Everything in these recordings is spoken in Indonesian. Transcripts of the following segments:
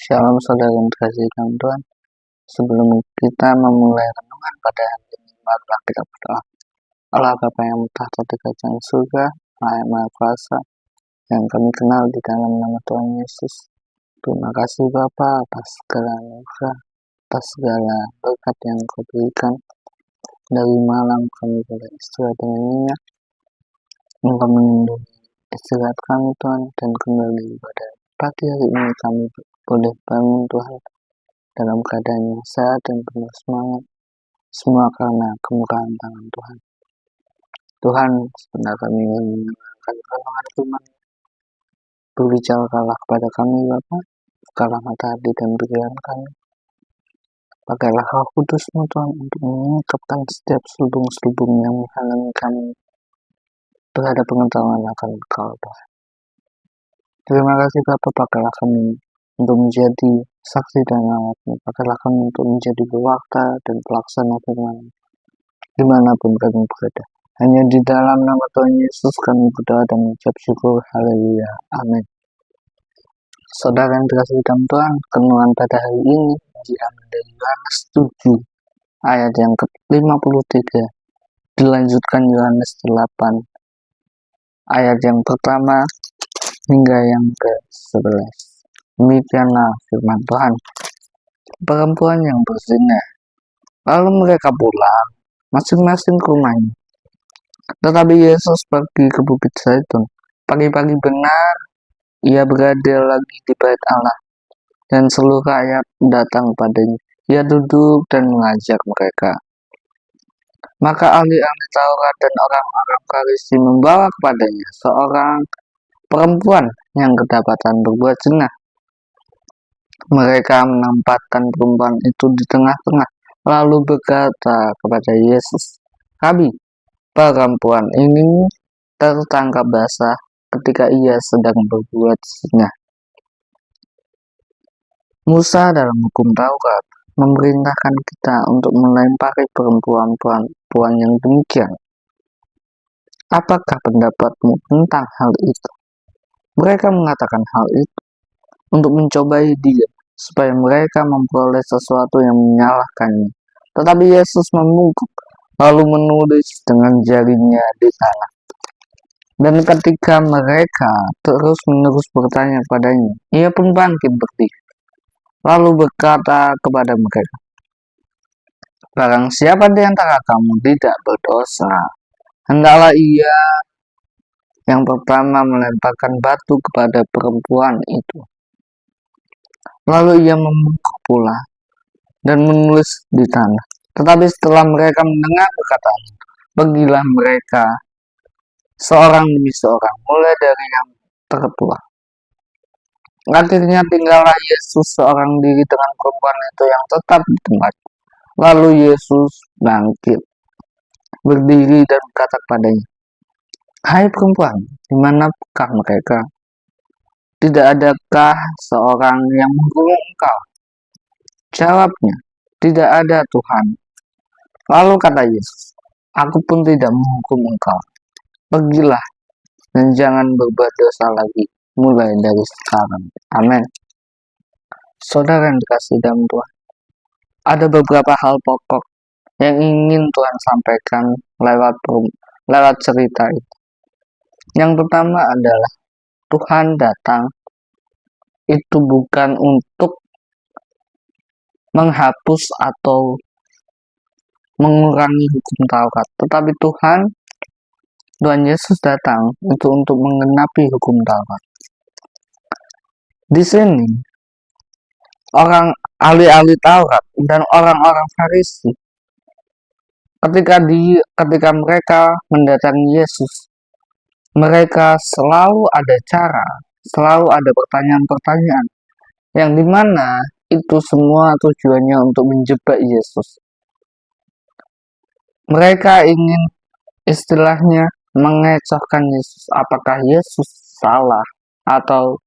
Shalom saudara yang dikasihi Tuhan. Sebelum kita memulai renungan pada hari ini, marilah kita berdoa. Allah Bapa yang bertahta di kerajaan surga, Allah yang Maha Kuasa, yang kami kenal di dalam nama Tuhan Yesus. Terima kasih Bapa atas segala anugerah, atas segala berkat yang Kau berikan. Dari malam kami boleh istirahat dengan nyenyak. Engkau melindungi istirahat kami Tuhan, dan kembali pada pagi hari ini kami boleh bangun Tuhan dalam keadaan yang sehat dan penuh semangat, semua karena kemurahan tangan Tuhan. Tuhan, sebentar kami ingin mendengarkan renungan firman. Berbicaralah kepada kami Bapa, bukalah mata hati dan pikiran kami. Pakailah Roh Kudus-Mu Tuhan untuk menyingkapkan setiap selubung-selubung yang menghalangi kami terhadap pengetahuan akan Engkau Tuhan. Terima kasih Bapa, pakailah kami untuk menjadi saksi dan awak-Mu. Pakailah kami untuk menjadi pewarta dan pelaksana firman dimanapun kami berada. Hanya di dalam nama Tuhan Yesus kami berdoa dan mengucap syukur. Haleluya. Amin. Saudara yang dikasihi dalam Tuhan, renungan pada hari ini diambil dari Yohanes 7 ayat yang ke-53, dilanjutkan Yohanes 8 ayat yang pertama hingga yang ke-11. Demikianlah firman Tuhan. Perempuan yang berzina. Lalu mereka pulang masing-masing ke rumahnya. Tetapi Yesus pergi ke Bukit Zaitun. Pagi-pagi benar, ia berada lagi di bait Allah, dan seluruh rakyat datang padanya. Ia duduk dan mengajar mereka. Maka ahli-ahli Taurat dan orang-orang Farisi membawa kepadanya seorang perempuan yang kedapatan berbuat zina. Mereka menempatkan perempuan itu di tengah-tengah, lalu berkata kepada Yesus, "Rabi, perempuan ini tertangkap basah ketika ia sedang berbuat zina. Musa dalam hukum Taurat memerintahkan kita untuk melempari perempuan yang demikian. Apakah pendapatmu tentang hal itu?" Mereka mengatakan hal itu untuk mencobai dia, supaya mereka memperoleh sesuatu yang menyalahkannya. Tetapi Yesus memungkuk, lalu menulis dengan jarinya di tanah. Dan ketika mereka terus-menerus bertanya kepadanya, ia pun bangkit berdiri, lalu berkata kepada mereka, "Barang siapa di antara kamu tidak berdosa, hendaklah ia yang pertama melemparkan batu kepada perempuan itu." Lalu ia membungkuk pula dan menulis di tanah. Tetapi setelah mereka mendengar perkataan itu, pergilah mereka seorang demi seorang, mulai dari yang tertua. Akhirnya tinggallah Yesus seorang diri dengan perempuan itu yang tetap di tempat. Lalu Yesus bangkit, berdiri dan berkata kepadanya, "Hai perempuan, di manakah mereka? Tidak adakah seorang yang menghukum engkau?" Jawabnya, "Tidak ada Tuhan." Lalu kata Yesus, "Aku pun tidak menghukum engkau. Pergilah dan jangan berbuat dosa lagi mulai dari sekarang." Amin. Saudara yang dikasihi dalam Tuhan, ada beberapa hal pokok yang ingin Tuhan sampaikan lewat cerita itu. Yang pertama adalah Tuhan datang itu bukan untuk menghapus atau mengurangi hukum Taurat, tetapi Tuhan Yesus datang itu untuk menggenapi hukum Taurat. Di sini orang ahli-ahli Taurat dan orang-orang Farisi ketika mereka mendatangi Yesus, mereka selalu ada cara, selalu ada pertanyaan-pertanyaan yang dimana itu semua tujuannya untuk menjebak Yesus. Mereka ingin istilahnya mengecohkan Yesus. Apakah Yesus salah atau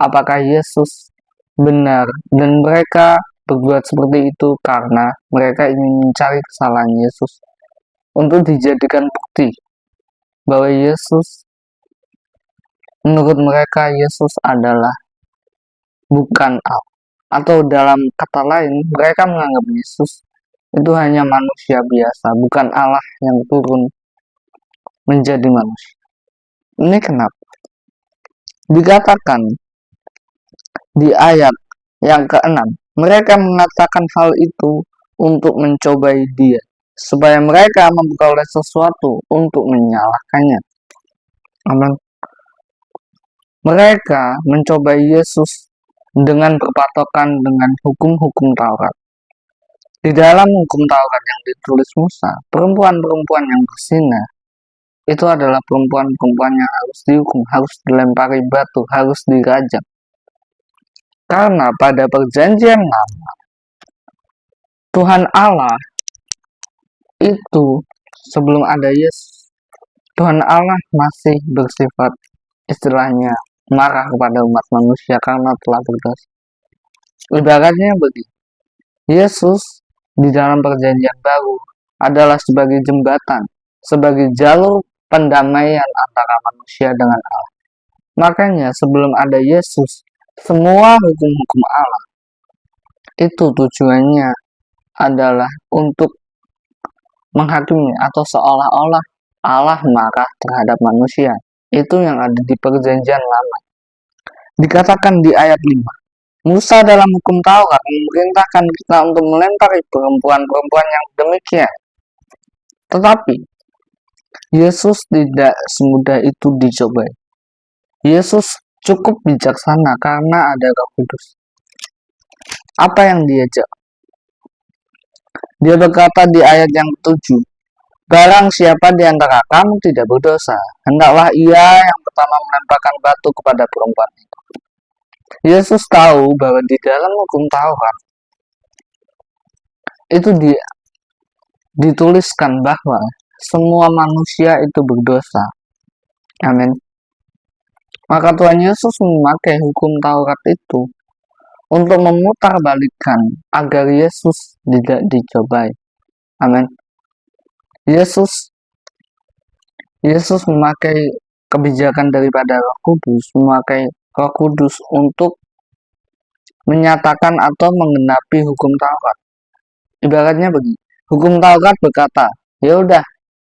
apakah Yesus benar? Dan mereka berbuat seperti itu karena mereka ingin mencari kesalahan Yesus untuk dijadikan bukti bahwa menurut mereka Yesus adalah bukan Allah. Atau dalam kata lain, mereka menganggap Yesus itu hanya manusia biasa, bukan Allah yang turun menjadi manusia. Ini kenapa? Dikatakan di ayat yang ke-6, mereka mengatakan hal itu untuk mencobai dia, supaya mereka memperoleh sesuatu untuk menyalahkannya. Amin. Mereka mencobai Yesus dengan berpatokan dengan hukum-hukum Taurat. Di dalam hukum Taurat yang ditulis Musa, perempuan-perempuan yang berzina itu adalah perempuan-perempuan yang harus dihukum, harus dilempari batu, harus dirajam. Karena pada perjanjian lama, Tuhan Allah itu sebelum ada Yesus, Tuhan Allah masih bersifat istilahnya marah kepada umat manusia karena telah berdosa. Ibaratnya begini, Yesus di dalam perjanjian baru adalah sebagai jembatan, sebagai jalur pendamaian antara manusia dengan Allah. Makanya sebelum ada Yesus, semua hukum-hukum Allah itu tujuannya adalah untuk menghakimi atau seolah-olah Allah marah terhadap manusia. Itu yang ada di perjanjian lama. Dikatakan di ayat 5, Musa dalam hukum Taurat memerintahkan kita untuk melempari perempuan-perempuan yang demikian. Tetapi Yesus tidak semudah itu dicobai. Yesus cukup bijaksana karena ada Roh Kudus. Apa yang dia jawab? Dia berkata di ayat yang 7, barang siapa di antara kamu tidak berdosa, hendaklah ia yang pertama melemparkan batu kepada perempuan itu. Yesus tahu bahwa di dalam hukum Taurat itu dituliskan bahwa semua manusia itu berdosa. Amin. Maka Tuhan Yesus memakai hukum Taurat itu untuk memutarbalikkan agar Yesus tidak dicobai. Amin. Yesus memakai kebijakan daripada Roh Kudus, memakai Roh Kudus untuk menyatakan atau menggenapi hukum Taurat. Ibaratnya begini, hukum Taurat berkata, ya udah,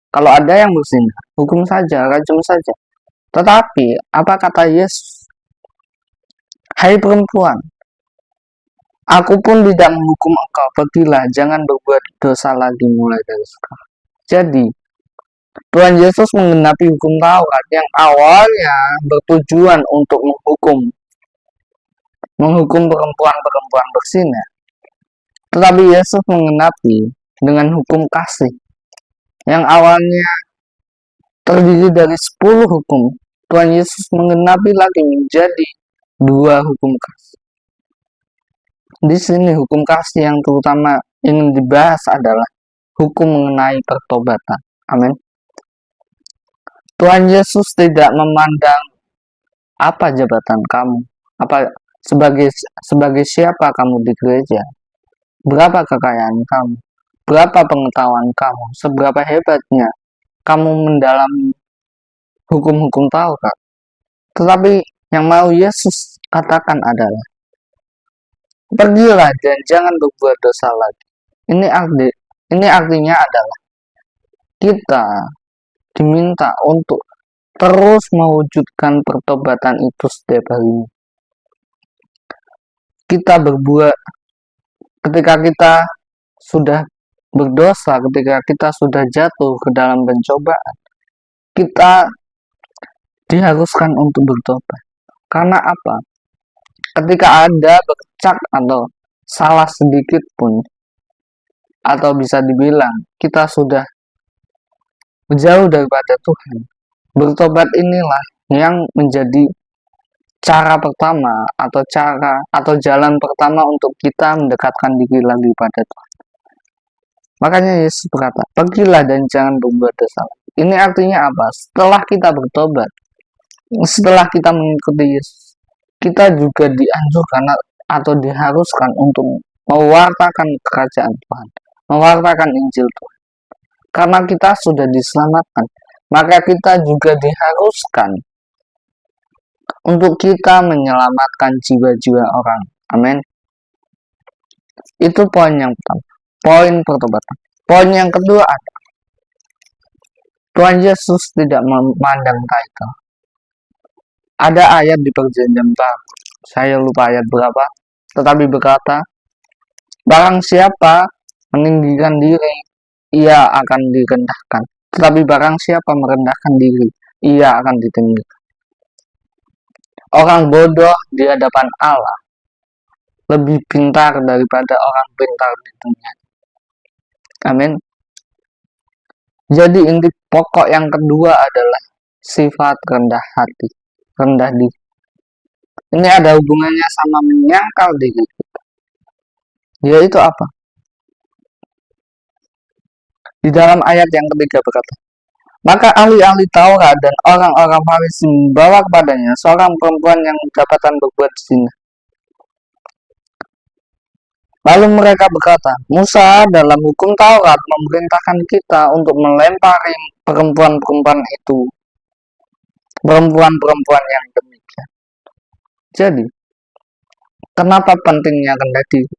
kalau ada yang berzina, hukum saja, rajam saja. Tetapi apa kata Yesus? Hai perempuan, aku pun tidak menghukum engkau, pergilah, jangan berbuat dosa lagi mulai dari sekarang. Jadi, Tuhan Yesus menggenapi hukum Taurat yang awalnya bertujuan untuk menghukum perempuan-perempuan berzina. Tetapi Yesus menggenapi dengan hukum kasih yang awalnya terdiri dari 10 hukum. Tuhan Yesus menggenapi lagi menjadi 2 hukum kasih. Di sini hukum kasih yang terutama ingin dibahas adalah hukum mengenai pertobatan. Amin. Tuhan Yesus tidak memandang apa jabatan kamu, apa sebagai siapa kamu di gereja, berapa kekayaan kamu, berapa pengetahuan kamu, seberapa hebatnya kamu mendalami hukum-hukum Taurat. Tetapi yang mau Yesus katakan adalah, pergilah dan jangan berbuat dosa lagi. Ini artinya adalah kita diminta untuk terus mewujudkan pertobatan itu setiap hari. Kita berbuat ketika kita sudah berdosa, ketika kita sudah jatuh ke dalam pencobaan, kita diharuskan untuk bertobat. Karena apa? Ketika ada bercak atau salah sedikit pun, atau bisa dibilang kita sudah jauh daripada Tuhan, bertobat inilah yang menjadi cara pertama atau jalan pertama untuk kita mendekatkan diri lagi pada Tuhan. Makanya Yesus berkata, pergilah dan jangan berbuat dosa. Ini artinya apa? Setelah kita bertobat, setelah kita mengikuti Yesus, kita juga dianjurkan atau diharuskan untuk mewartakan kerajaan Tuhan, mewartakan Injil Tuhan. Karena kita sudah diselamatkan, maka kita juga diharuskan untuk kita menyelamatkan jiwa-jiwa orang. Amin. Itu poin yang pertama. Poin pertobatan. Poin yang kedua, Tuhan Yesus tidak memandang title. Ada ayat di Perjanjian Baru, saya lupa ayat berapa, tetapi berkata, barang siapa meninggikan diri, ia akan direndahkan. Tetapi barang siapa merendahkan diri, ia akan ditinggikan. Orang bodoh di hadapan Allah lebih pintar daripada orang pintar di dunia. Amin. Jadi inti pokok yang kedua adalah sifat rendah hati, rendah diri. Ini ada hubungannya sama menyangkal diri kita. Yaitu apa? Di dalam ayat yang ketiga berkata, maka ahli-ahli Taurat dan orang-orang Farisi membawa kepadanya seorang perempuan yang kedapatan berbuat zina. Lalu mereka berkata, Musa dalam hukum Taurat memerintahkan kita untuk melempari perempuan-perempuan itu, perempuan-perempuan yang demikian. Jadi, kenapa pentingnya rendah diri?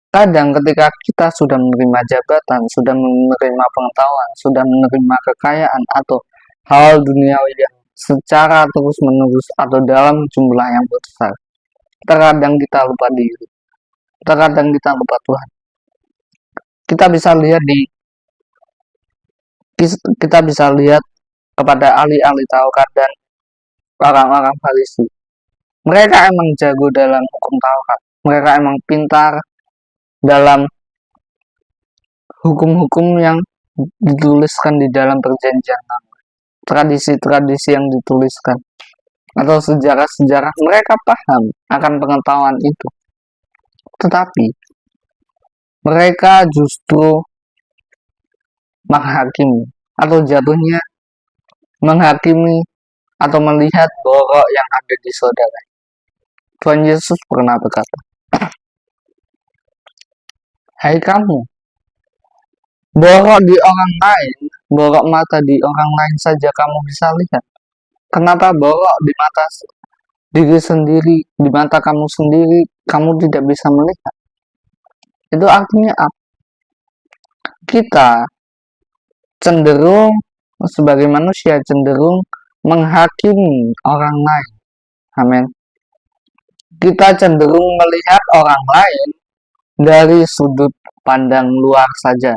Kadang ketika kita sudah menerima jabatan, sudah menerima pengetahuan, sudah menerima kekayaan atau hal duniawi yang secara terus-menerus atau dalam jumlah yang besar, terkadang kita lupa diri, terkadang kita lupa Tuhan. Kita bisa lihat kepada ahli-ahli Taurat dan orang-orang Farisi. Mereka emang jago dalam hukum Taurat, mereka emang pintar dalam hukum-hukum yang dituliskan di dalam perjanjian lama, tradisi-tradisi yang dituliskan, atau sejarah-sejarah, mereka paham akan pengetahuan itu. Tetapi mereka justru menghakimi, atau jatuhnya menghakimi atau melihat borok yang ada di saudara. Tuhan Yesus pernah berkata, hai kamu, borok di orang lain, borok mata di orang lain saja kamu bisa lihat. Kenapa borok di mata diri sendiri, di mata kamu sendiri, kamu tidak bisa melihat? Itu artinya apa? Kita cenderung sebagai manusia cenderung menghakimi orang lain. Amin. Kita cenderung melihat orang lain dari sudut pandang luar saja,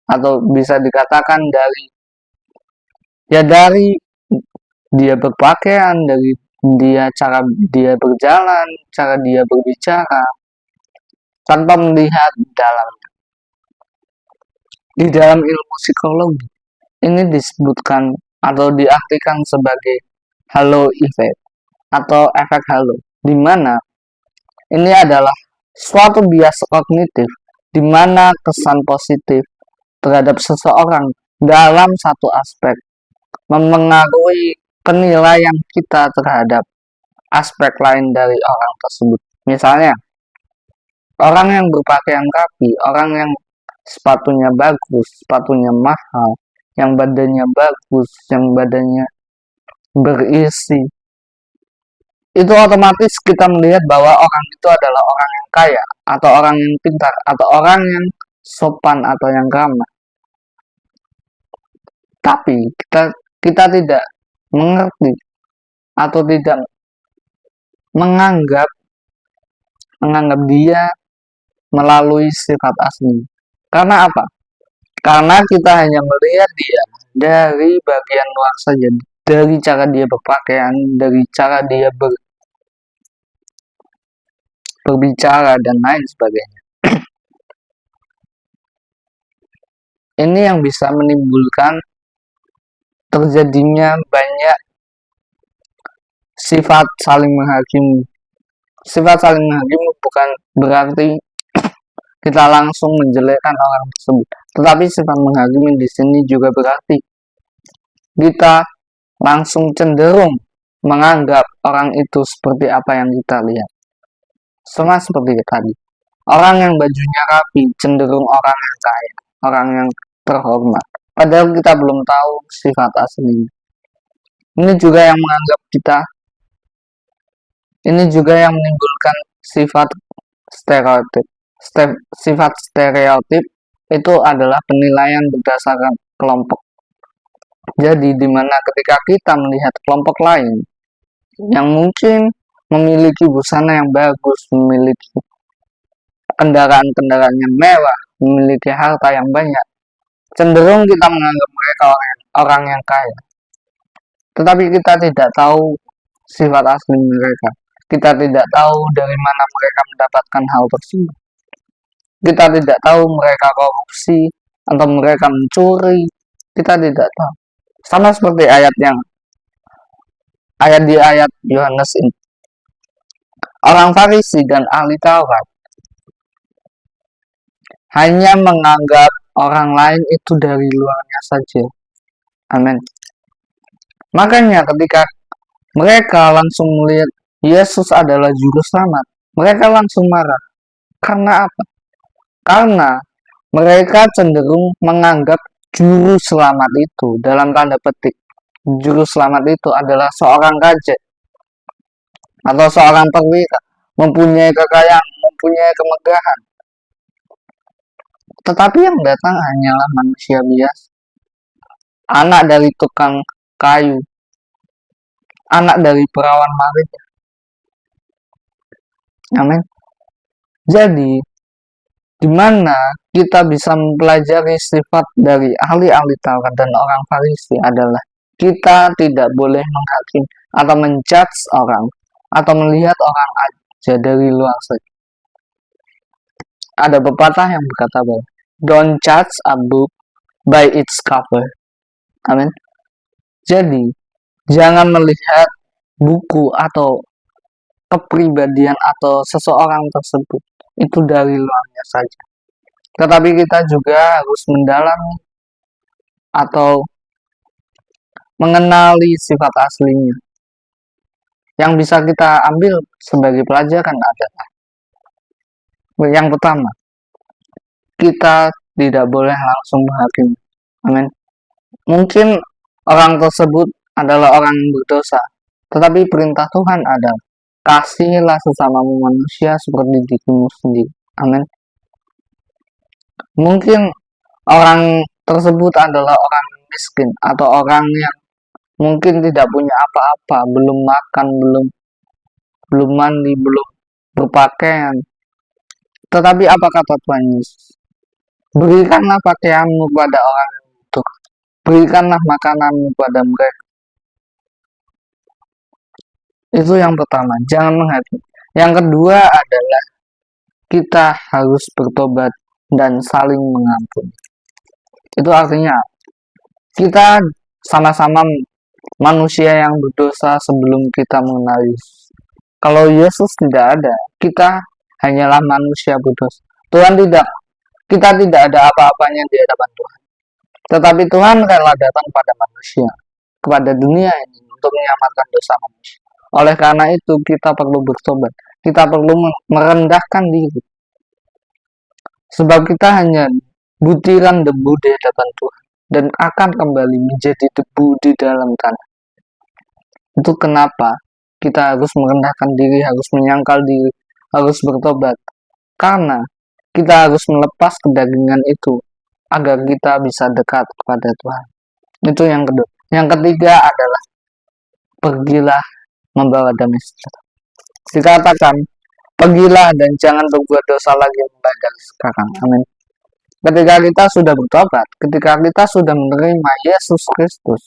atau bisa dikatakan dari dia berpakaian, dari cara dia berjalan, cara dia berbicara, tanpa melihat dalamnya. Di dalam ilmu psikologi ini disebutkan atau diartikan sebagai halo effect atau efek halo, di mana ini adalah suatu bias kognitif di mana kesan positif terhadap seseorang dalam satu aspek memengaruhi penilaian kita terhadap aspek lain dari orang tersebut. Misalnya, orang yang berpakaian rapi, orang yang sepatunya bagus, sepatunya mahal, yang badannya bagus, yang badannya berisi, itu otomatis kita melihat bahwa orang itu adalah orang yang kaya, atau orang yang pintar, atau orang yang sopan, atau yang ramah. Tapi kita tidak mengerti atau tidak menganggap dia melalui sifat asli. Karena apa? Karena kita hanya melihat dia dari bagian luar saja, dari cara dia berpakaian, dari cara dia berbicara, dan lain sebagainya. Ini yang bisa menimbulkan terjadinya banyak sifat saling menghakimi. Sifat saling menghakimi bukan berarti kita langsung menjelekkan orang tersebut, tetapi sifat menghakimi di sini juga berarti kita langsung cenderung menganggap orang itu seperti apa yang kita lihat. Sama seperti tadi, orang yang bajunya rapi cenderung orang yang kaya, orang yang terhormat, padahal kita belum tahu sifat aslinya. Ini juga yang menimbulkan sifat stereotip. Sifat stereotip itu adalah penilaian berdasarkan kelompok. Jadi di mana ketika kita melihat kelompok lain yang mungkin memiliki busana yang bagus, memiliki kendaraan-kendaraan yang mewah, memiliki harta yang banyak, cenderung kita menganggap mereka orang yang kaya. Tetapi kita tidak tahu sifat asli mereka. Kita tidak tahu dari mana mereka mendapatkan hal tersebut. Kita tidak tahu mereka korupsi atau mereka mencuri. Kita tidak tahu. Sama seperti ayat di ayat Yohanes ini. Orang Farisi dan ahli Taurat hanya menganggap orang lain itu dari luarnya saja. Amin. Makanya ketika mereka langsung melihat Yesus adalah juru selamat, mereka langsung marah. Karena apa? Karena mereka cenderung menganggap juru selamat itu, dalam tanda petik, juru selamat itu adalah seorang raja atau seorang perwira, mempunyai kekayaan, mempunyai kemegahan. Tetapi yang datang hanyalah manusia biasa, anak dari tukang kayu, anak dari perawan marit. Amin. Jadi, di mana kita bisa mempelajari sifat dari ahli-ahli Taurat dan orang Farisi adalah kita tidak boleh menghakimi atau menjudge orang atau melihat orang aja dari luar saja. Ada pepatah yang berkata bahwa don't judge a book by its cover. Amin. Jadi, jangan melihat buku atau kepribadian atau seseorang tersebut itu dari luarnya saja. Tetapi kita juga harus mendalami atau mengenali sifat aslinya. Yang bisa kita ambil sebagai pelajaran adalah yang pertama, kita tidak boleh langsung menghakimi. Amin. Mungkin orang tersebut adalah orang yang berdosa, tetapi perintah Tuhan adalah kasihilah sesamamu manusia seperti dirimu sendiri. Amin. Mungkin orang tersebut adalah orang miskin atau orang yang mungkin tidak punya apa-apa, belum makan, belum mandi, belum berpakaian. Tetapi apa kata Tuhan Yesus? Berikanlah pakaianmu pada orang yang butuh. Berikanlah makananmu pada mereka. Itu yang pertama, jangan menghakimi. Yang kedua adalah kita harus bertobat dan saling mengampuni. Itu artinya kita sama-sama manusia yang berdosa sebelum kita mengenal Yesus. Kalau Yesus tidak ada, kita hanyalah manusia berdosa. Kita tidak ada apa-apanya di hadapan Tuhan. Tetapi Tuhan rela datang pada manusia, kepada dunia ini untuk menyelamatkan dosa manusia. Oleh karena itu kita perlu bertobat. Kita perlu merendahkan diri. Sebab kita hanya butiran debu di hadapan Tuhan dan akan kembali menjadi debu di dalam tanah. Itu kenapa kita harus merendahkan diri, harus menyangkal diri, harus bertobat. Karena kita harus melepas kedagingan itu agar kita bisa dekat kepada Tuhan. Itu yang kedua. Yang ketiga adalah pergilah membawa damai sejahtera. Dikatakan, pergilah dan jangan berbuat dosa lagi mulai dari sekarang. Amin. Ketika kita sudah bertobat, ketika kita sudah menerima Yesus Kristus,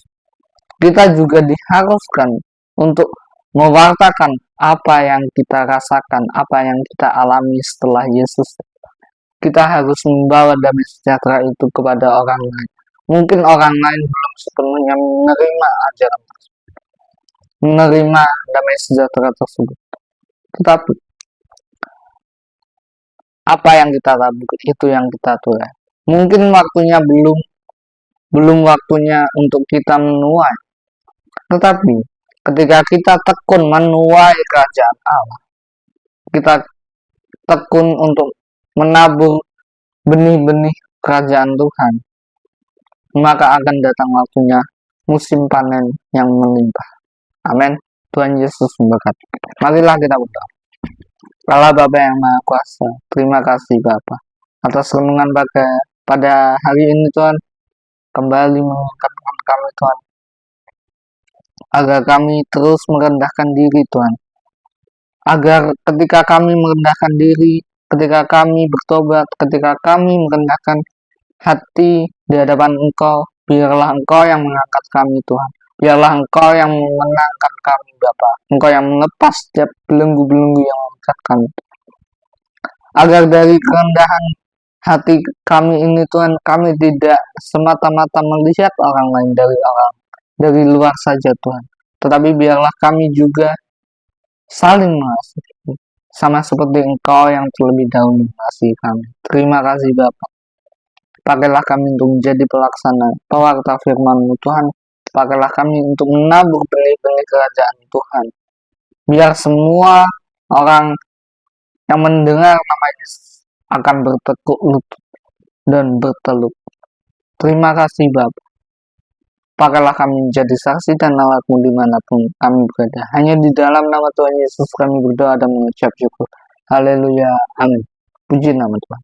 kita juga diharuskan untuk mewartakan apa yang kita rasakan, apa yang kita alami setelah Yesus. Kita harus membawa damai sejahtera itu kepada orang lain. Mungkin orang lain belum sepenuhnya menerima ajaran tersebut, menerima damai sejahtera tersebut. Tetapi apa yang kita tabur itu yang kita tuai. Mungkin waktunya belum waktunya untuk kita menuai. Tetapi ketika kita tekun menuai kerajaan Allah, kita tekun untuk menabur benih-benih kerajaan Tuhan, maka akan datang waktunya musim panen yang melimpah. Amin. Tuhan Yesus memberkati. Marilah kita berdoa. Allah Bapa yang Maha Kuasa, terima kasih Bapa atas renungan pada hari ini Tuhan, kembali mengingatkan kami Tuhan, agar kami terus merendahkan diri Tuhan, agar ketika kami merendahkan diri, ketika kami bertobat, ketika kami merendahkan hati di hadapan Engkau, biarlah Engkau yang mengangkat kami Tuhan, biarlah Engkau yang memenangkan kami Bapa, Engkau yang melepas setiap belenggu-belenggu yang mengikat kami, agar dari kerendahan hati kami ini Tuhan, kami tidak semata-mata melihat orang lain dari luar saja Tuhan, tetapi biarlah kami juga saling mengasihi, sama seperti Engkau yang terlebih dahulu mengasihi kami. Terima kasih Bapa. Pakailah kami untuk menjadi pelaksana pewarta firman-Mu Tuhan. Pakailah kami untuk menabur benih-benih kerajaan Tuhan. Biar semua orang yang mendengar nama Yesus akan bertekuk lutut dan berteluk. Terima kasih Bapa. Pakailah kami menjadi saksi dan alatmu dimanapun kami berada. Hanya di dalam nama Tuhan Yesus kami berdoa dan mengucap syukur. Haleluya. Amin. Puji nama Tuhan.